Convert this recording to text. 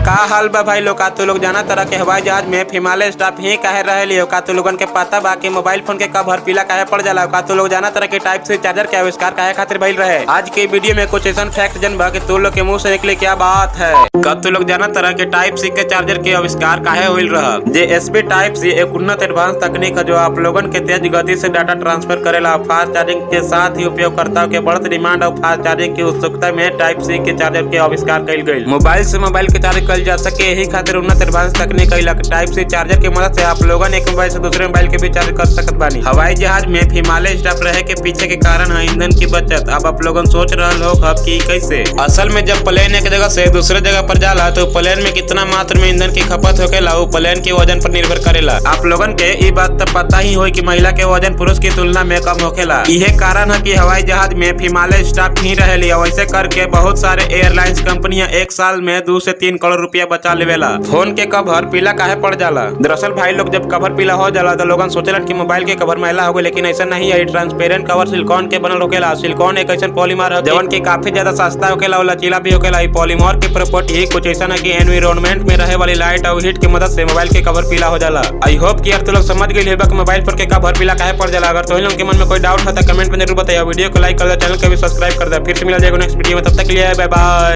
का हाल बा भाई लोग, का तू लोग जाना तरह के हवाई जहाज में हिमालय स्टाफ ही काहे रहे लियो। का तू लोगन के पता बा कि मोबाइल फोन के कवर पीला काहे पड़ जाला। का तू लोग जाना तरह के टाइप सी चार्जर के आविष्कार काहे खातिर भइल रहे। आज के वीडियो में कुछ ऐसा फैक्ट जनबा कि तू लोग के मुंह से निकले क्या बात है। का तू लोग जाना तरह के टाइप सी के चार्जर के आविष्कार काहे होइल रहा। JSB टाइप सी एक उन्नत एडवांस तकनीक है जो आप लोगन के तेज गति से डाटा ट्रांसफर करेला। फास्ट चार्जिंग के साथ ही उपयोगकर्ताओं के बढ़त डिमांड और फास्ट चार्जिंग की उत्सुकता में टाइप सी के चार्जर के आविष्कार कइल गइल। मोबाइल से मोबाइल के चार्ज कइल जा सके यही खातिर उन्नत एडवांस तकनीक कइलक। टाइप सी चार्जर की मदद से आप लोगन एक मोबाइल से दूसरे मोबाइल के भी चार्ज कर सकत बानी। हवाई जहाज में हिमालय स्टाफ रहे के पीछे के कारण है ईंधन की बचत। अब आप लोगन सोच रहे हो कि कैसे। असल में जब प्लेन एक जगह से दूसरे जगह पर जाला तो प्लेन में कितना मात्रा में ईंधन की खपत होकेला वो प्लेन के वजन पर निर्भर करेला। आप लोगन के ये बात तो पता ही हो कि महिला के वजन पुरुष की तुलना में कम होकेला। यह कारण है कि हवाई जहाज में हिमालय स्टाफ ही रहेली। वैसे करके बहुत सारे एयरलाइंस कंपनियां एक साल में 2 से 3 करोड़ रुपया बचा लेवेला। फोन के कवर पीला काहे पड़ जाला। दरअसल भाई लोग जब कवर पीला हो जाला तो लोगन सोचेला कि मोबाइल के कवर मैला हो गए, लेकिन ऐसा नहीं है। ट्रांसपेरेंट कवर सिलिकॉन के बनल होकेला। सिलिकॉन एक ऐसा पॉलीमर है जवन की काफी ज्यादा सस्ता होकेला और लचीला भी होकेला। पॉलीमर की प्रॉपर्टी कुछ ऐसा है कि एनवायरनमेंट में रहे वाली लाइट और हीट की मदद से मोबाइल के कवर पीला हो जाला। आई होप कि यार तो लोग समझ गए होगा कि मोबाइल फोन के कवर पीला काहे पड़ जाला। अगर तो लोगों के मन में कोई डाउट है तो कमेंट में जरूर बताइए। वीडियो को लाइक कर दे, चैनल को भी सब्सक्राइब कर दे। फिर से मिला जाएगा नेक्स्ट वीडियो में, तब तक के लिए बाय बाय।